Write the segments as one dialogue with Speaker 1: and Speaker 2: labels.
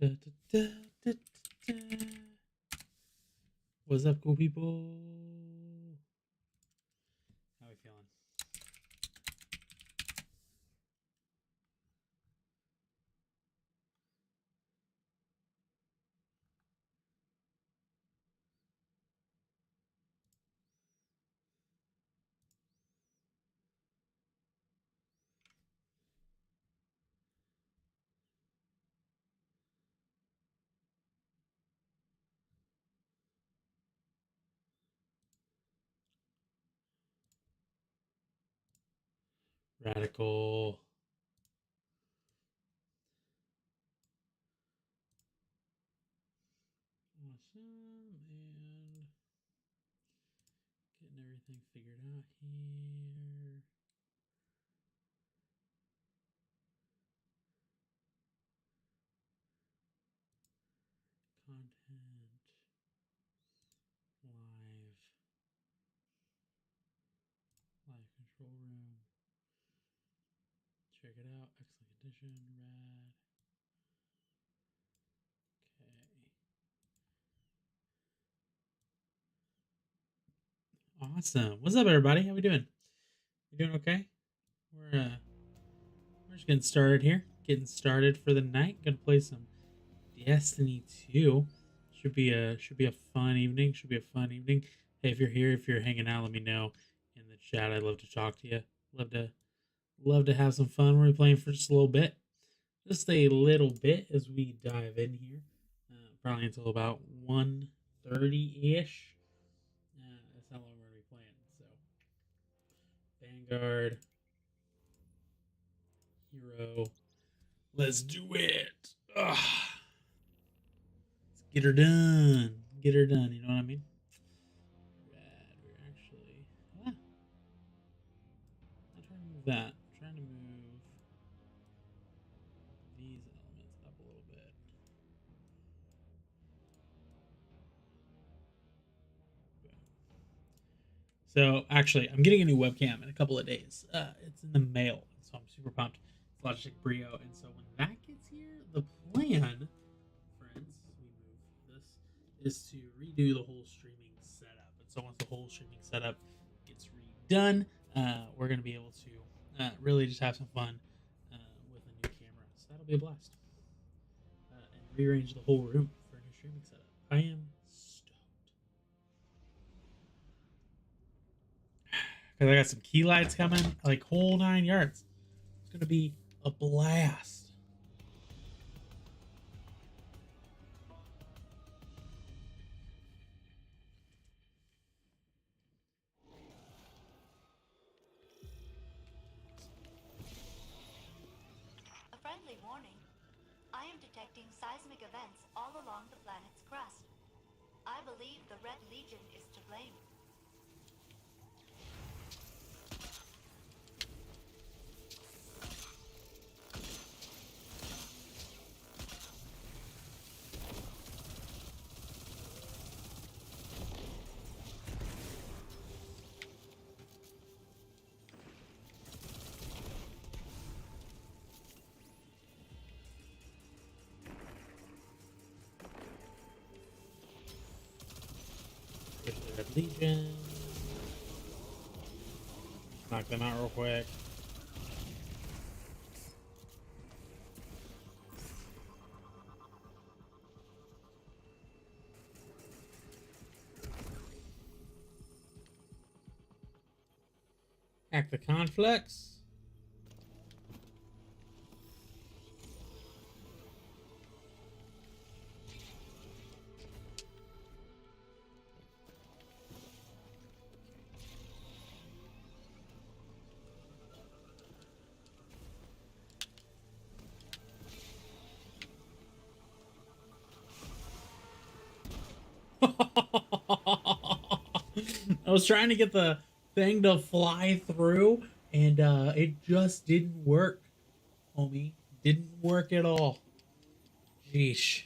Speaker 1: Da, da, da, da, da, da. What's up, cool people? How we feeling? Radical. Awesome. And getting everything figured out here. Content. Live. Live control room. Check it out. Excellent condition. Rad. Okay. Awesome. What's up, everybody? How we doing? You doing okay? We're just getting started here. Getting started for the night. Gonna play some Destiny 2. Should be a fun evening. Should be a fun evening. Hey, if you're here, if you're hanging out, let me know in the chat. I'd love to talk to you. Love to have some fun. We're playing for just a little bit. Just a little bit as we dive in here. Probably until about 1:30-ish. That's how long we're gonna be playing. So Vanguard. Hero. Let's do it. Ugh. Let's get her done. Get her done. You know what I mean? Rad. We're actually. I'm not trying to move that. I'm trying to move these elements up a little bit. So actually, I'm getting a new webcam in a couple of days. It's in the mail, so I'm super pumped. It's Logitech Brio, and so when that gets here, the plan, friends, we move this, is to redo the whole streaming setup. And so once the whole streaming setup gets redone, we're gonna be able to really just have some fun with a new camera. So that'll be a blast. And rearrange the whole room for a new streaming setup. I am because I got some key lights coming, like whole 9 yards. It's gonna be a blast.
Speaker 2: A friendly warning. I am detecting seismic events all along the planet's crust. I believe the Red Legion is to blame.
Speaker 1: There's the Red Legion. Knock them out real quick. Hack the conflicts. I was trying to get the thing to fly through, and it just didn't work, homie. Didn't work at all. Jeesh.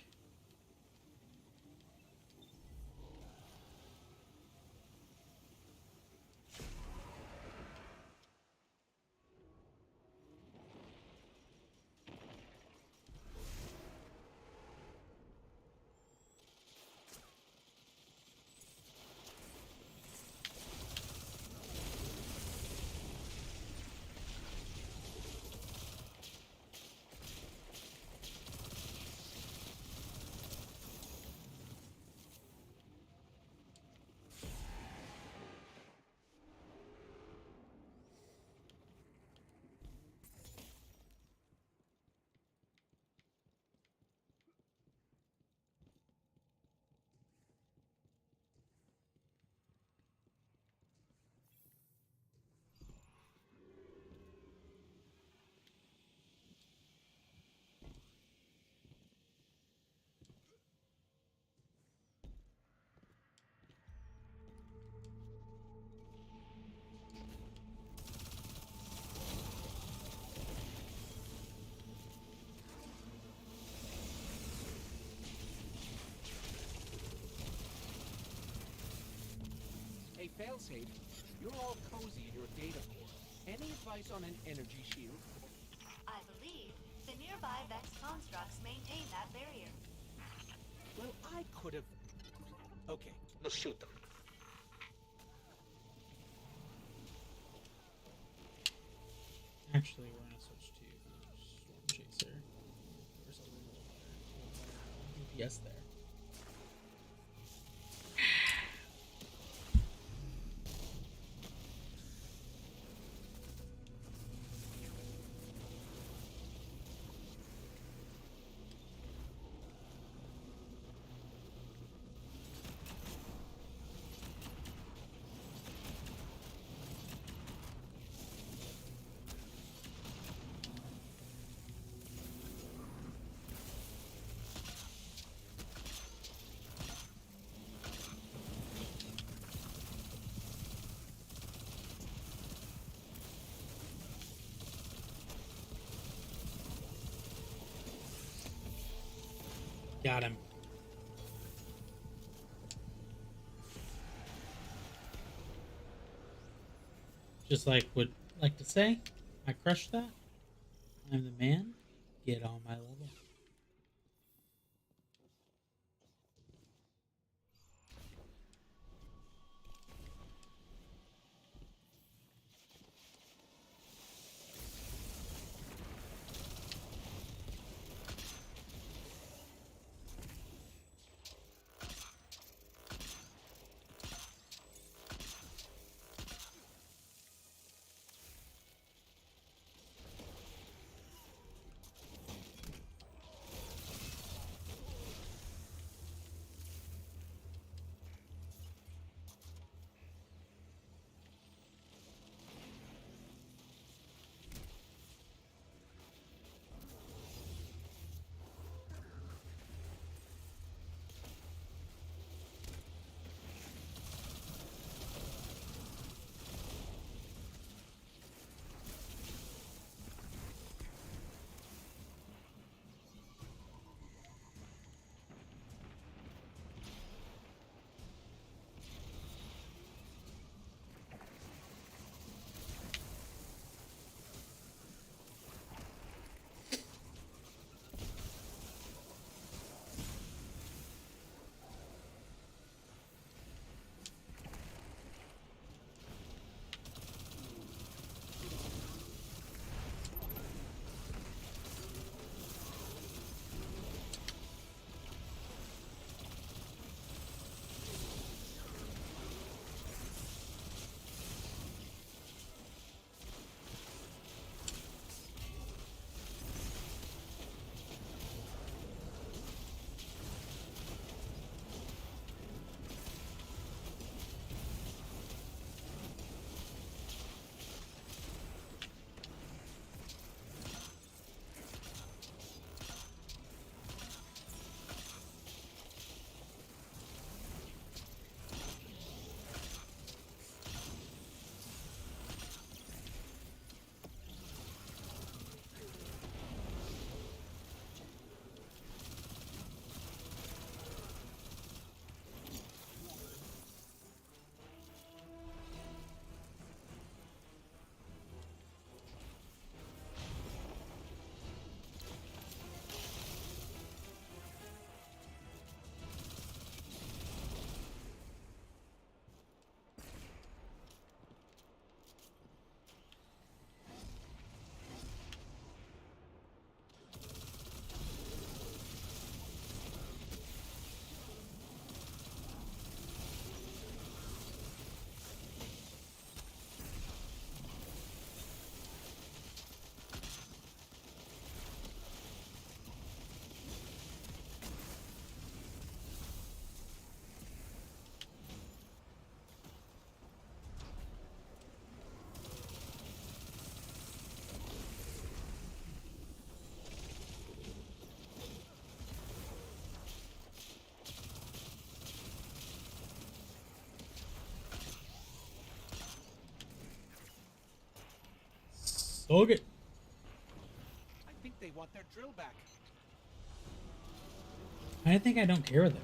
Speaker 3: well, Sage. You're all cozy in your data core. Any advice on an energy shield?
Speaker 2: I believe the nearby Vex constructs maintain that barrier.
Speaker 3: Well, I could have... Okay, let's shoot them.
Speaker 1: Actually, we're gonna switch to Storm Chaser. Or something a little better. DPS there. Got him. Just like would like to say, I crushed that. I'm the man. Get on my level. Okay.
Speaker 3: I think they want their drill back.
Speaker 1: I think I don't care though.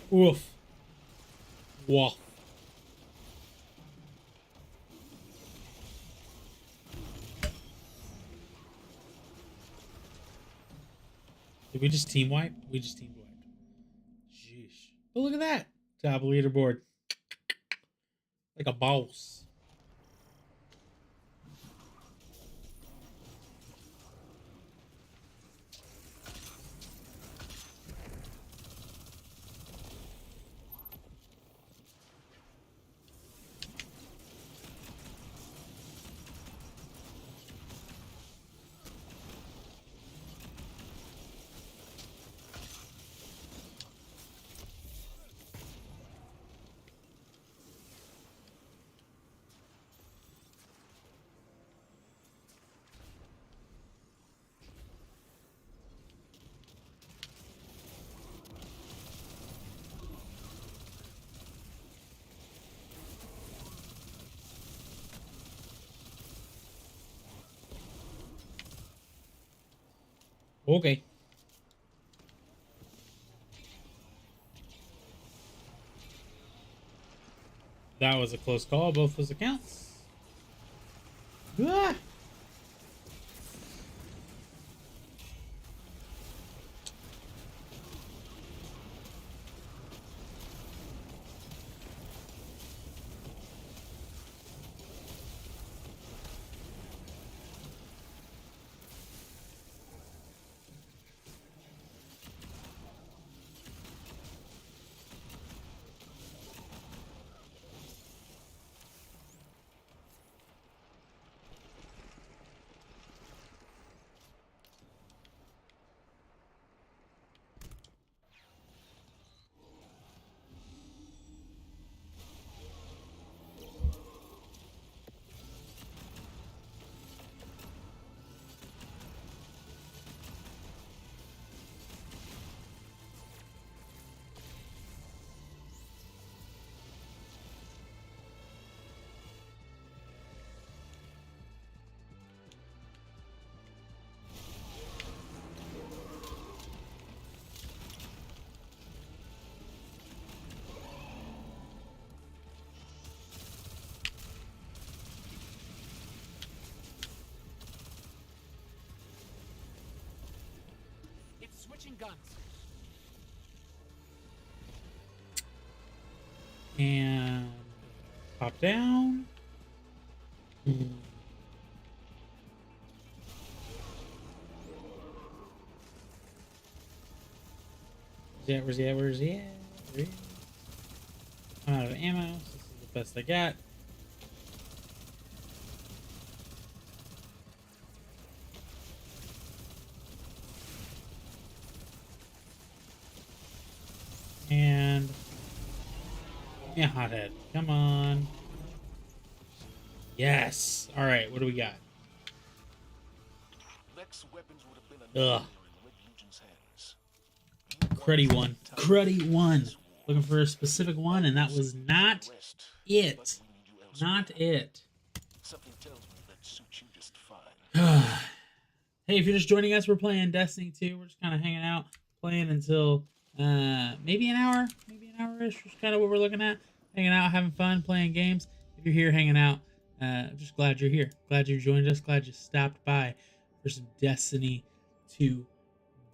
Speaker 1: Woof. Woof. Did we just team wipe? We just team wiped. Sheesh. Oh, look at that. Top leaderboard. Like a boss. Okay. That was a close call, both those accounts. Ah!
Speaker 3: It's switching guns.
Speaker 1: And pop down. Yeah, where's he at? Where's he at? Where is he? I'm out of ammo. So this is the best I got. And yeah, hothead. Come on. Yes. All right. What do we got?
Speaker 4: Lex weapons would have been a
Speaker 1: Ugh.
Speaker 4: nightmare in Red Legion's hands.
Speaker 1: Cruddy one. Cruddy one. Looking for a specific one, and that was not it. Not it.
Speaker 4: Something tells me that suits you just fine.
Speaker 1: Hey, if you're just joining us, we're playing Destiny 2. We're just kind of hanging out, playing until maybe an hour-ish. Just kind of what we're looking at. Hanging out, having fun, playing games. If you're here hanging out, just glad you're here. Glad you joined us. Glad you stopped by for some Destiny 2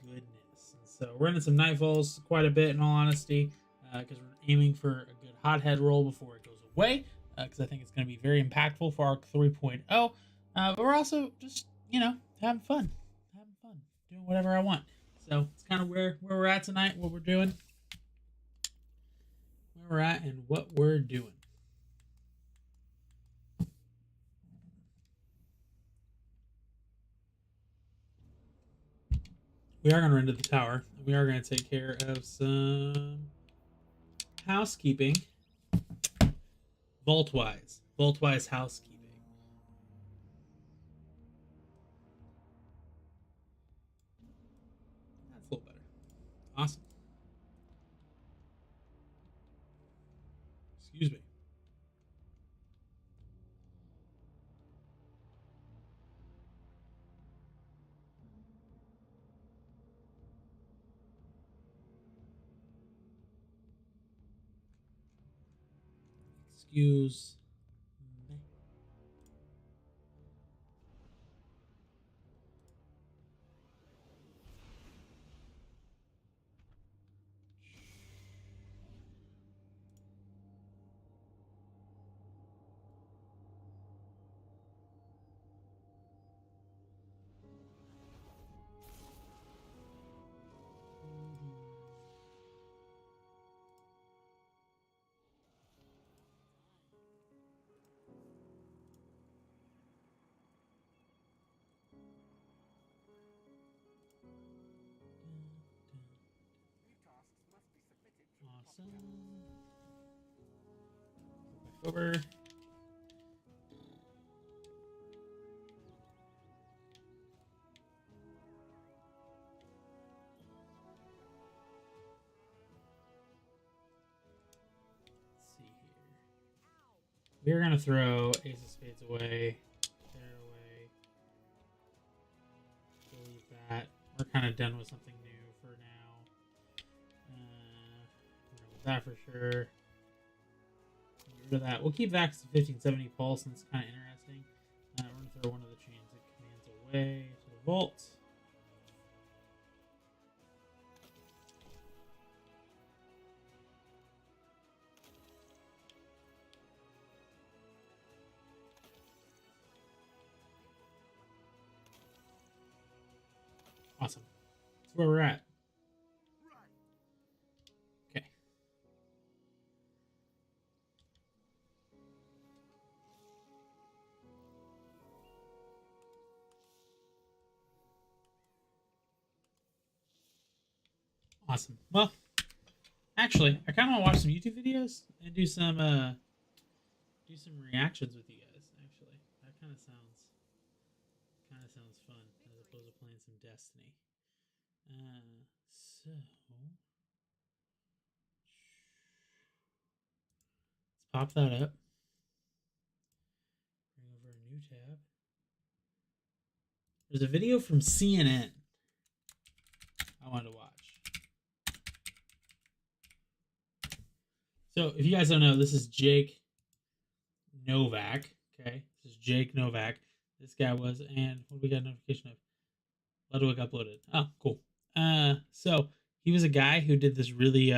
Speaker 1: goodness. And so we're running some Nightfalls quite a bit, in all honesty, because we're aiming for a good hothead roll before it goes away, because I think it's going to be very impactful for ARC 3.0. But we're also just, having fun, doing whatever I want. So it's kind of where we're at tonight, what we're doing, where we're at, and what we're doing. We are going to run to the tower. We are going to take care of some housekeeping. Vault-wise housekeeping. That's a little better. Awesome. Excuse me. Excuse me. Awesome. Go back over. Let's see here. We're gonna throw Ace of Spades away. There away. Delete that. We're kind of done with something new for now. That for sure. Get rid of that. We'll keep that because 1570 pulse, and it's kind of interesting. We're going to throw one of the chains that commands away to the vault. Awesome. That's where we're at. Okay. Awesome. Well, actually, I kind of want to watch some YouTube videos and do some reactions with you guys. Actually, that kind of sounds fun as opposed to playing some Destiny. So let's pop that up. Bring over a new tab. There's a video from CNN I wanted to watch. So if you guys don't know, this is Jake Novak. Okay, this is Jake Novak. This guy was, and what we got a notification of? Ludwig uploaded. Oh, cool. So he was a guy who did this really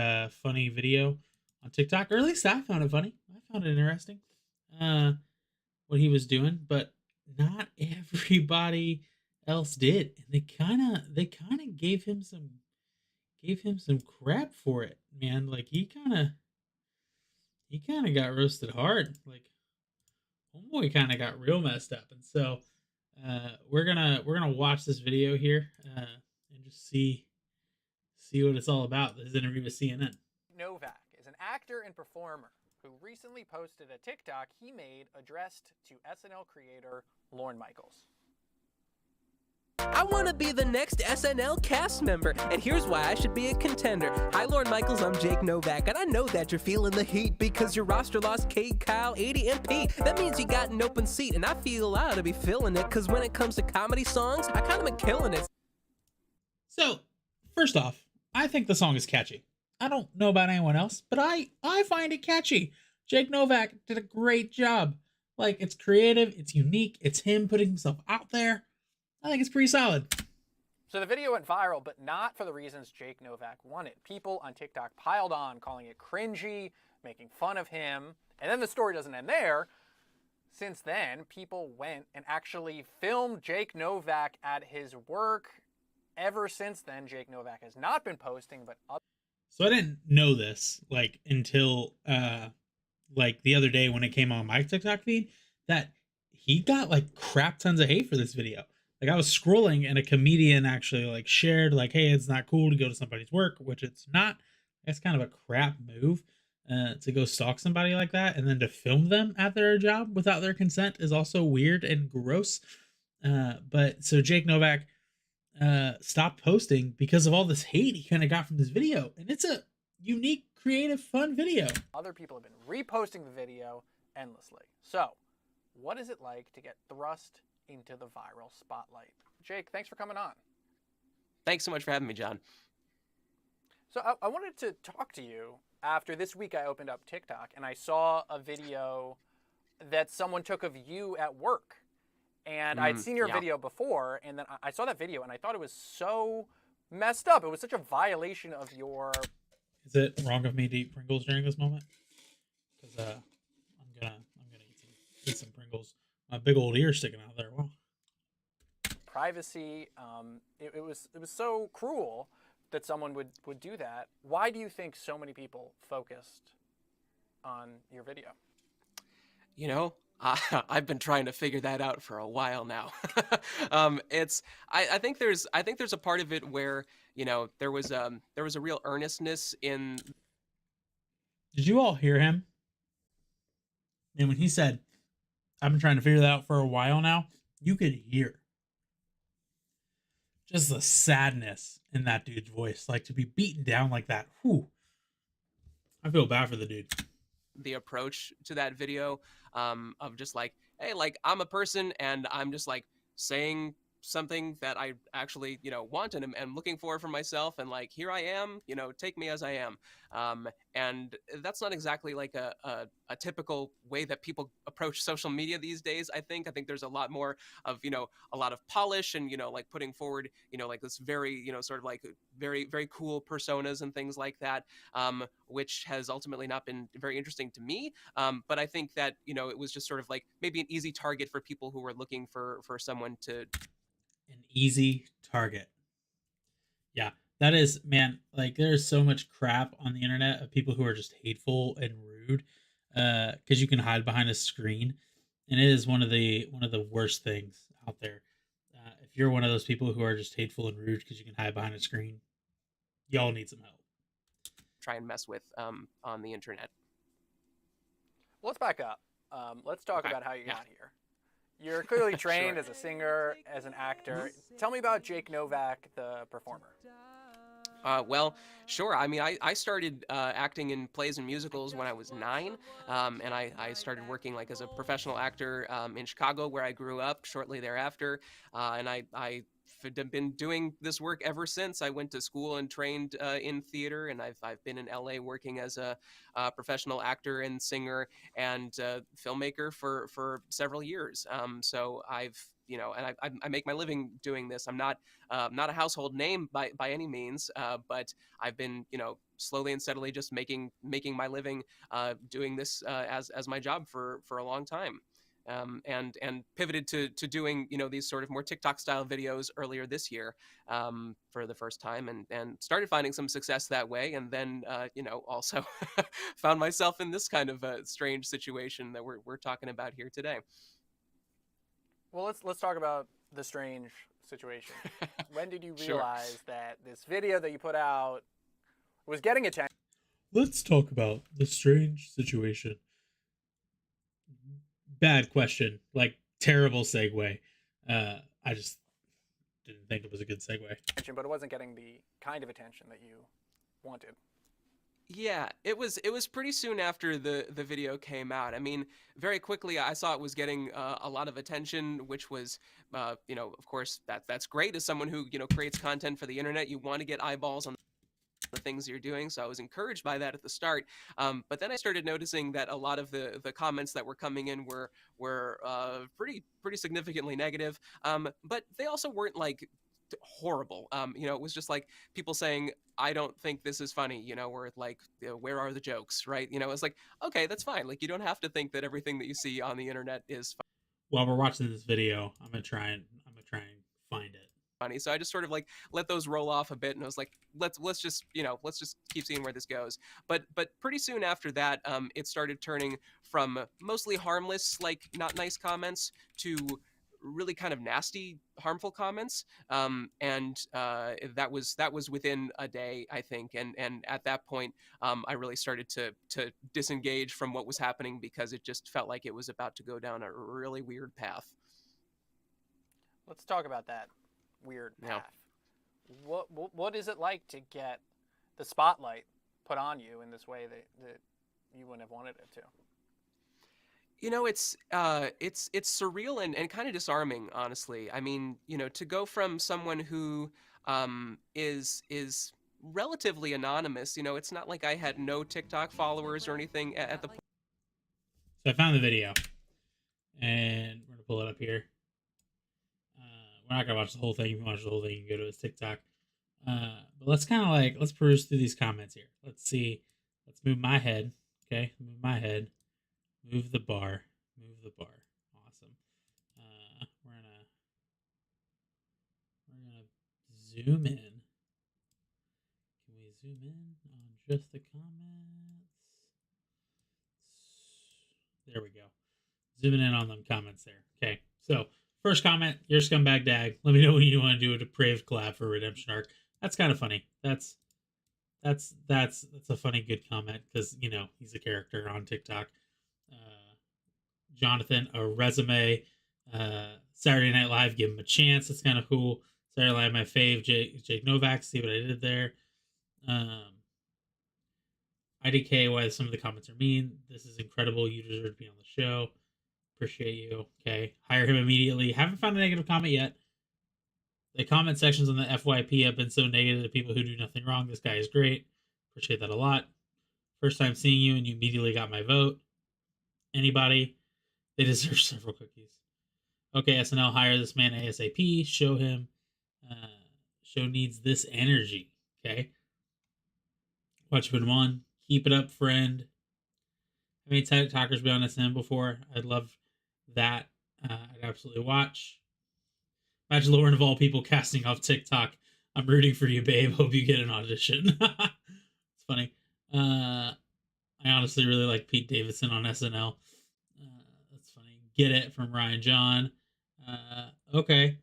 Speaker 1: funny video on TikTok, or at least I found it funny. I found it interesting. What he was doing, but not everybody else did. And they kind of gave him some crap for it, man. Like he kind of got roasted hard. Like homeboy kind of got real messed up. And so we're gonna watch this video here and just see what it's all about. This interview with CNN.
Speaker 3: Novak is an actor and performer who recently posted a TikTok he made addressed to SNL creator Lorne Michaels.
Speaker 5: I want to be the next SNL cast member, and here's why I should be a contender. Hi, Lorne Michaels, I'm Jake Novak, and I know that you're feeling the heat because your roster lost Cade, Kyle, 80, and Pete. That means you got an open seat, and I feel I ought to be feeling it because when it comes to comedy songs, I kind of been killing it.
Speaker 1: So, first off, I think the song is catchy. I don't know about anyone else, but I find it catchy. Jake Novak did a great job. Like, it's creative, it's unique, it's him putting himself out there. I think it's pretty solid.
Speaker 3: So the video went viral, but not for the reasons Jake Novak wanted. People on TikTok piled on, calling it cringy, making fun of him. And then the story doesn't end there. Since then, people went and actually filmed Jake Novak at his work. Ever since then, Jake Novak has not been posting, but
Speaker 1: so I didn't know this like until like the other day when it came on my TikTok feed that he got like crap tons of hate for this video. Like I was scrolling and a comedian actually like shared like, hey, it's not cool to go to somebody's work, which it's not. That's kind of a crap move to go stalk somebody like that. And then to film them at their job without their consent is also weird and gross. But so Jake Novak stopped posting because of all this hate he kind of got from this video. And it's a unique, creative, fun video.
Speaker 3: Other people have been reposting the video endlessly. So what is it like to get thrust into the viral spotlight? Jake, thanks for coming on.
Speaker 5: Thanks so much for having me, John.
Speaker 3: So I wanted to talk to you after this week. I opened up TikTok and I saw a video that someone took of you at work. And I'd seen your
Speaker 5: Yeah.
Speaker 3: video before, and then I saw that video, and I thought it was so messed up. It was such a violation of your.
Speaker 1: Is it wrong of me to eat Pringles during this moment? Because I'm gonna eat some Pringles. My big old ear sticking out there. Wow.
Speaker 3: Privacy. It was so cruel that someone would do that. Why do you think so many people focused on your video?
Speaker 5: You know, I've been trying to figure that out for a while now. I think there's a part of it where, you know, there was a real earnestness in.
Speaker 1: Did you all hear him? And when he said, "I've been trying to figure that out for a while now," you could hear just the sadness in that dude's voice. Like, to be beaten down like that. Whew. I feel bad for the dude.
Speaker 5: The approach to that video, of just like, hey, like, I'm a person and I'm just like saying something that I actually, you know, want and am looking for myself, and like, here I am, you know, take me as I am. And that's not exactly like a typical way that people approach social media these days. I think there's a lot more of, you know, a lot of polish and, you know, like putting forward, you know, like this very, you know, sort of like very, very cool personas and things like that, which has ultimately not been very interesting to me. But I think that, you know, it was just sort of like maybe an easy target for people who were looking for someone to.
Speaker 1: An easy target. Yeah, that is, man, like, there's so much crap on the internet of people who are just hateful and rude, because you can hide behind a screen, and it is one of the worst things out there. If you're one of those people who are just hateful and rude because you can hide behind a screen, y'all need some help.
Speaker 5: Try and mess with on the internet.
Speaker 3: Let's back up. Let's talk
Speaker 5: Okay.
Speaker 3: about how you
Speaker 5: Yeah.
Speaker 3: got here. You're clearly trained as a singer, as an actor. Tell me about Jake Novak, the performer.
Speaker 5: Well, sure. I mean, I started acting in plays and musicals when I was 9, and I started working like as a professional actor in Chicago, where I grew up shortly thereafter, and I've been doing this work ever since. I went to school and trained in theater, and I've been in LA working as a professional actor and singer and filmmaker for several years. So I've, you know, and I make my living doing this. I'm not a household name by any means, but I've been, you know, slowly and steadily just making my living doing this as my job for a long time. And pivoted to doing, you know, these sort of more TikTok style videos earlier this year for the first time, and started finding some success that way, and then you know, also found myself in this kind of a strange situation that we're talking about here today.
Speaker 3: Well, let's talk about the strange situation. When did you
Speaker 5: Sure.
Speaker 3: realize that this video that you put out was getting attention?
Speaker 1: Let's talk about the strange situation. Bad question. Like, terrible segue. I just didn't think it was a good segue.
Speaker 3: But it wasn't getting the kind of attention that you wanted.
Speaker 5: Yeah, it was pretty soon after the video came out. I mean, very quickly I saw it was getting a lot of attention, which was, you know, of course that's great. As someone who, you know, creates content for the internet, you want to get eyeballs on the things you're doing. So I was encouraged by that at the start. But then I started noticing that a lot of the comments that were coming in were pretty significantly negative. But they also weren't like horrible. You know, it was just like people saying, I don't think this is funny, you know, or like, you know, where are the jokes, right? You know, it's like, okay, that's fine. Like, you don't have to think that everything that you see on the internet is
Speaker 1: While we're watching this video, I'm gonna try and find it.
Speaker 5: funny. So I just sort of like let those roll off a bit, and I was like, let's just, you know, let's just keep seeing where this goes. But pretty soon after that, it started turning from mostly harmless, like not nice comments, to really kind of nasty, harmful comments. And that was within a day, I think. And at that point, I really started to disengage from what was happening, because it just felt like it was about to go down a really weird path.
Speaker 3: Let's talk about that weird path.
Speaker 5: Yeah.
Speaker 3: What is it like to get the spotlight put on you in this way that you wouldn't have wanted it to?
Speaker 5: You know, it's surreal and kind of disarming, honestly. I mean, you know, to go from someone who is relatively anonymous. You know, it's not like I had no TikTok followers or anything at the point.
Speaker 1: So I found the video, and we're gonna pull it up here. We're not gonna watch the whole thing. If you watch the whole thing, you can go to his TikTok. But let's kind of like let's peruse through these comments here. Let's see. Let's move my head. Okay, move my head. Move the bar. Move the bar. Awesome. We're gonna zoom in. Can we zoom in on just the comments? There we go. Zooming in on them comments there. Okay, so first comment, you're scumbag dag. Let me know when you want to do a depraved collab for Redemption Arc. That's kind of funny. That's a funny, good comment because you know he's a character on TikTok. Jonathan, a resume. Saturday Night Live, give him a chance. That's kind of cool. Saturday Night Live, my fave. Jake Novak. See what I did there. IDK, why some of the comments are mean. This is incredible. You deserve to be on the show. Appreciate you. Okay. Hire him immediately. Haven't found a negative comment yet. The comment sections on the FYP have been so negative to people who do nothing wrong. This guy is great. Appreciate that a lot. First time seeing you and you immediately got my vote. Anybody? They deserve several cookies. Okay, SNL, hire this man ASAP. Show him. Show needs this energy. Okay. Watch been one. Keep it up, friend. How many TikTokers been on SNL before? I'd love that. I'd absolutely watch. Imagine Lauren of all people casting off TikTok. I'm rooting for you, babe. Hope you get an audition. It's funny. I honestly really like Pete Davidson on SNL. That's funny. Get it from Ryan John. Okay.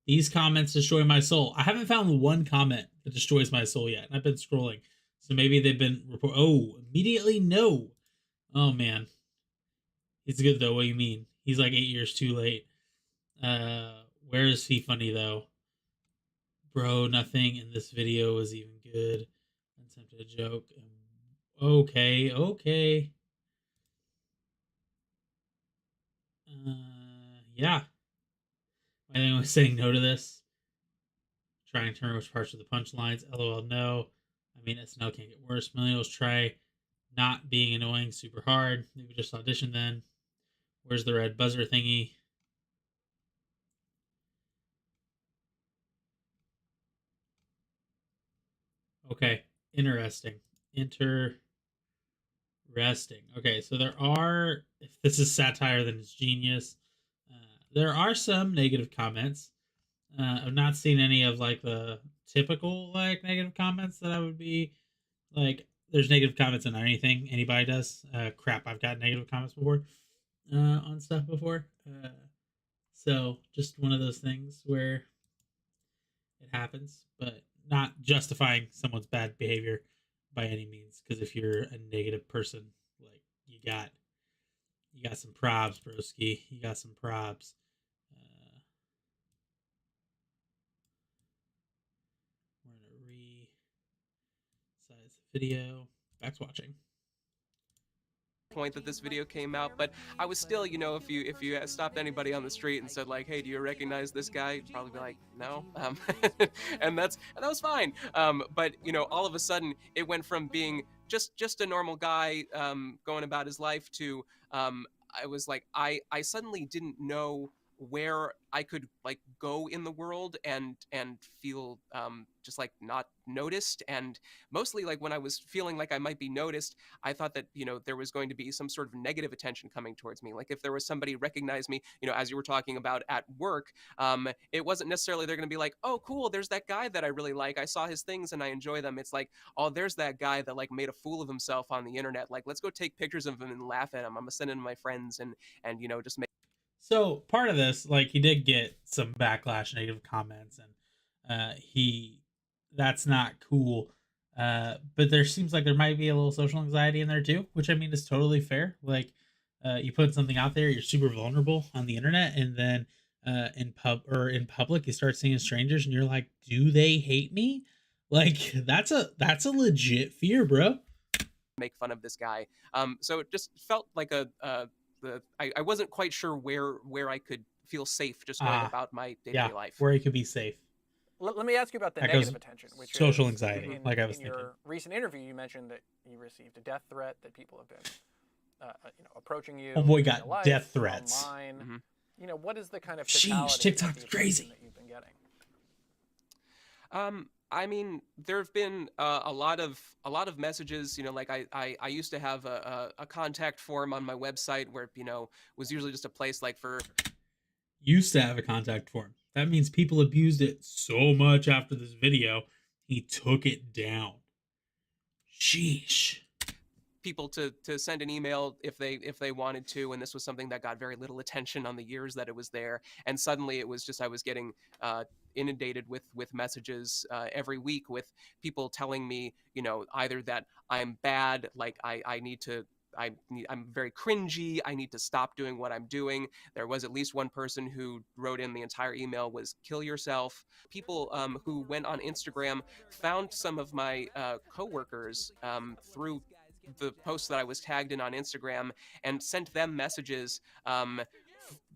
Speaker 1: These comments destroy my soul. I haven't found one comment that destroys my soul yet. And I've been scrolling. So maybe they've been immediately no. Oh man. He's good though. What do you mean? He's like 8 years too late. Where is he funny though? Bro, nothing in this video was even good. Attempted a joke. Okay. Yeah. I think I was saying no to this. Trying to turn which parts of the punchlines. LOL, no. I mean, SNL can't get worse. Millennials try not being annoying super hard. Maybe just audition then. Where's the red buzzer thingy? Okay, interesting. Okay, so there are, if this is satire, then it's genius. There are some negative comments. I've not seen any of like the typical like negative comments that I would be like. There's negative comments on anything anybody does. Crap, I've got negative comments before on stuff before. So just one of those things where it happens, but not justifying someone's bad behavior by any means. Because if you're a negative person, like you got some probs, broski. You got some probs. We're gonna resize the video. Back to watching.
Speaker 5: Point that this video came out, but I was still, you know, if you stopped anybody on the street and said like, hey, do you recognize this guy? You'd probably be like, no. And that was fine. But you know, all of a sudden it went from being just a normal guy going about his life to I was like, I suddenly didn't know where I could like go in the world and feel just like not noticed. And mostly like when I was feeling like I might be noticed, I thought that, you know, there was going to be some sort of negative attention coming towards me. Like if there was somebody recognize me, you know, as you were talking about at work, it wasn't necessarily they're going to be like, oh, cool, there's that guy that I really like. I saw his things and I enjoy them. It's like, oh, there's that guy that like made a fool of himself on the internet. Like, let's go take pictures of him and laugh at him. I'm gonna send it to my friends and you know, just make.
Speaker 1: So part of this, like he did get some backlash, negative comments, and that's not cool. But there seems like there might be a little social anxiety in there too, which I mean is totally fair. Like you put something out there, you're super vulnerable on the internet, and then in public you start seeing strangers and you're like, do they hate me? Like that's a legit fear, bro.
Speaker 5: Make fun of this guy. So it just felt like I wasn't quite sure where I could feel safe just going about my day-to-day life.
Speaker 1: Where it could be safe.
Speaker 3: Let me ask you about the
Speaker 1: That goes
Speaker 3: negative attention, which
Speaker 1: social
Speaker 3: is
Speaker 1: anxiety,
Speaker 3: in,
Speaker 1: like I was
Speaker 3: in
Speaker 1: thinking.
Speaker 3: your recent interview, you mentioned that you received a death threat, that people have been, approaching you
Speaker 1: Homeboy
Speaker 3: in
Speaker 1: got
Speaker 3: real life,
Speaker 1: death threats.
Speaker 3: online. What is the kind of
Speaker 1: Sheesh,
Speaker 3: totality of
Speaker 1: TikTok's
Speaker 3: the attention
Speaker 1: crazy.
Speaker 3: that you've been getting?
Speaker 5: I mean, there have been a lot of messages. Like I used to have a contact form on my website where was usually just a place like for
Speaker 1: Used to have a contact form. That means people abused it so much after this video, he took it down. Sheesh.
Speaker 5: people to send an email if they wanted to, and this was something that got very little attention on the years that it was there, and suddenly it was just I was getting inundated with messages every week with people telling me either that I'm bad, like I need to I'm very cringy. I need to stop doing what I'm doing. There was at least one person who wrote in the entire email was kill yourself. People who went on Instagram found some of my coworkers through the posts that I was tagged in on Instagram and sent them messages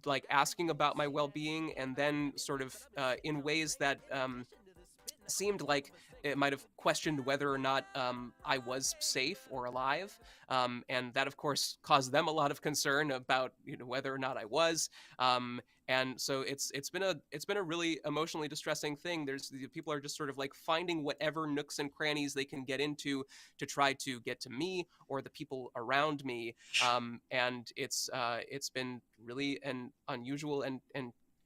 Speaker 5: like asking about my well-being, and then sort of in ways that seemed like it might have questioned whether or not I was safe or alive, and that of course caused them a lot of concern about whether or not I was. And so it's been a really emotionally distressing thing. People are just sort of like finding whatever nooks and crannies they can get into to try to get to me or the people around me, and it's been really an unusual and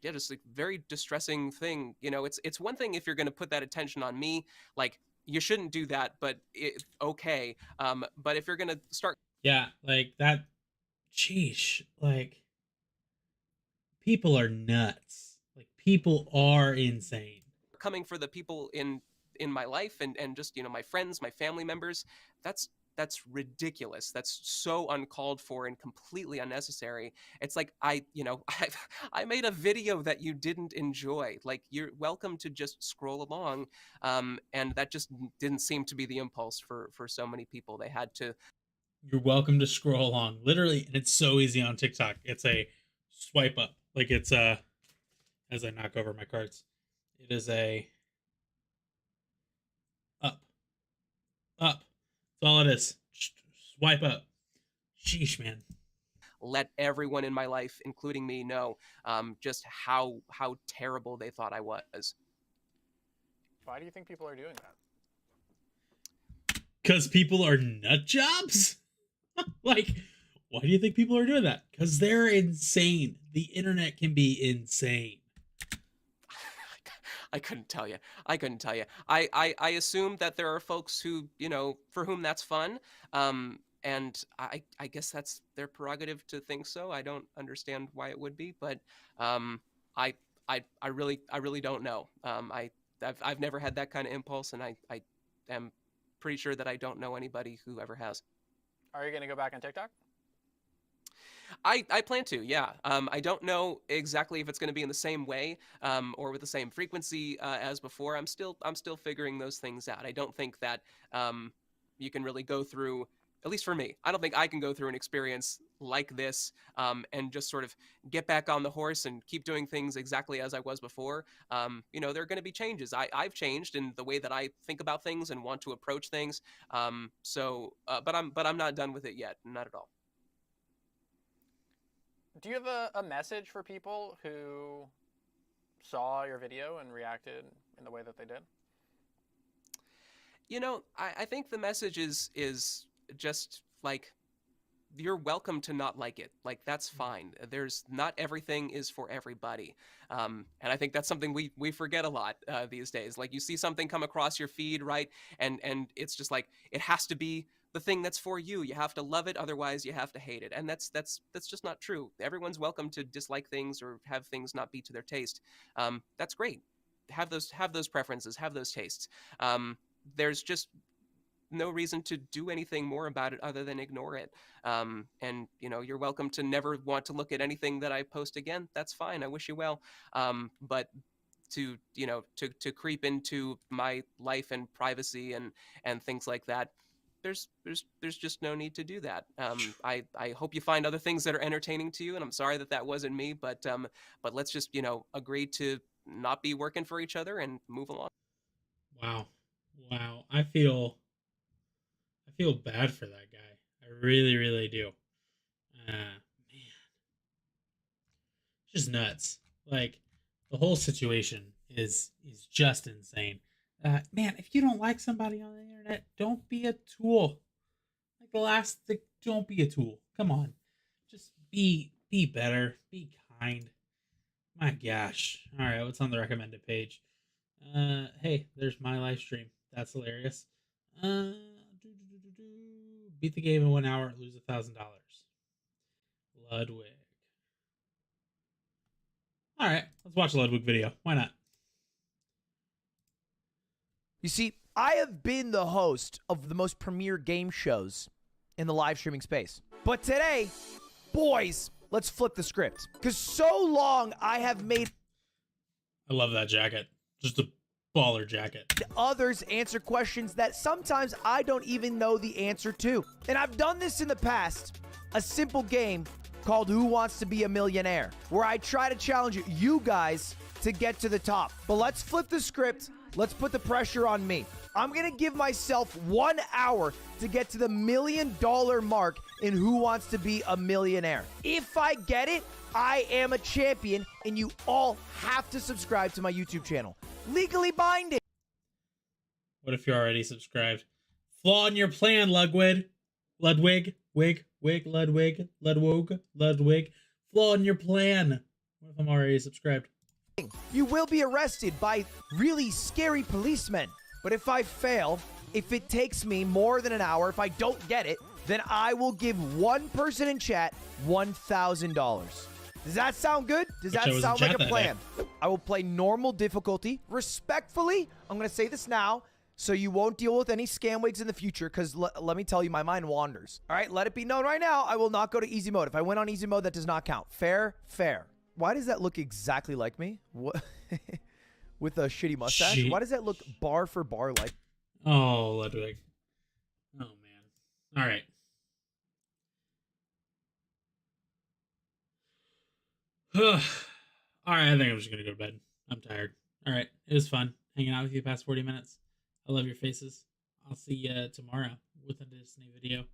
Speaker 5: yeah, just like very distressing thing. It's one thing if you're going to put that attention on me, like you shouldn't do that, but okay. But if you're going to start,
Speaker 1: Yeah, like that. Sheesh. Like, people are nuts. Like, people are insane.
Speaker 5: coming for the people in my life and just my friends, my family members, that's ridiculous. That's so uncalled for and completely unnecessary. It's like I made a video that you didn't enjoy. Like, you're welcome to just scroll along, and that just didn't seem to be the impulse for so many people. They had to.
Speaker 1: You're welcome to scroll along. Literally, and it's so easy on TikTok. It's a swipe up. Like, it's as I knock over my cards. It is a up. Up. That's all it is. Swipe up. Sheesh, man.
Speaker 5: Let everyone in my life, including me, know just how terrible they thought I was.
Speaker 3: Why do you think people are doing that?
Speaker 1: Because people are nut jobs? Like, why do you think people are doing that? Because they're insane. The internet can be insane.
Speaker 5: I couldn't tell you. I assume that there are folks who, for whom that's fun. And I guess that's their prerogative to think so. I don't understand why it would be, but I really don't know. I've never had that kind of impulse, and I am pretty sure that I don't know anybody who ever has.
Speaker 3: Are you going to go back on TikTok?
Speaker 5: I plan to, yeah. I don't know exactly if it's going to be in the same way or with the same frequency as before. I'm still figuring those things out. I don't think that you can really go through, at least for me, I don't think I can go through an experience like this and just sort of get back on the horse and keep doing things exactly as I was before. There are going to be changes. I've changed in the way that I think about things and want to approach things. But I'm not done with it yet, not at all.
Speaker 3: Do you have a message for people who saw your video and reacted in the way that they did?
Speaker 5: I think the message is just like, you're welcome to not like it. Like, that's fine. There's not everything is for everybody. And I think that's something we forget a lot these days. Like, you see something come across your feed, right? And it's just like, it has to be the thing that's for you. You have to love it, otherwise you have to hate it. And that's just not true. Everyone's welcome to dislike things or have things not be to their taste. That's great. Have those preferences, have those tastes. There's just no reason to do anything more about it other than ignore it. And you're welcome to never want to look at anything that I post again. That's fine. I wish you well. But to creep into my life and privacy and things like that, there's just no need to do that. I hope you find other things that are entertaining to you, and I'm sorry that wasn't me, but let's just agree to not be working for each other and move along.
Speaker 1: Wow. I feel bad for that guy. I really, really do. Man, just nuts. Like, the whole situation is just insane. Man, if you don't like somebody on the internet, don't be a tool. Like the last thing, don't be a tool. Come on, just be better. Be kind. My gosh. All right, what's on the recommended page? Hey, there's my live stream. That's hilarious. Beat the game in 1 hour, lose $1,000. Ludwig. All right, let's watch a Ludwig video. Why not?
Speaker 6: You see, I have been the host of the most premier game shows in the live streaming space. But today, boys, let's flip the script. Because so long I have made
Speaker 1: I love that jacket. Just a baller jacket.
Speaker 6: others answer questions that sometimes I don't even know the answer to. And I've done this in the past. A simple game called Who Wants to Be a Millionaire, where I try to challenge you guys to get to the top. But let's flip the script. Let's put the pressure on me. I'm going to give myself 1 hour to get to the $1 million mark in Who Wants to Be a Millionaire. If I get it, I am a champion, and you all have to subscribe to my YouTube channel. Legally binding.
Speaker 1: What if you're already subscribed? Flaw in your plan, Ludwig. Ludwig. Flaw in your plan. What if I'm already subscribed?
Speaker 6: You will be arrested by really scary policemen. But if I fail, if it takes me more than an hour, if I don't get it, then I will give one person in chat $1,000. Does that sound good? Does that sound like a plan? I will play normal difficulty. Respectfully, I'm going to say this now, so you won't deal with any scam wigs in the future, because let me tell you, my mind wanders. All right, let it be known right now, I will not go to easy mode. If I went on easy mode, that does not count. Fair. Why does that look exactly like me? What? With a shitty mustache? Why does that look bar for bar like?
Speaker 1: Oh, Ludwig. Oh, man. All right. All right, I think I'm just going to go to bed. I'm tired. All right, it was fun hanging out with you the past 40 minutes. I love your faces. I'll see you tomorrow with a Disney video.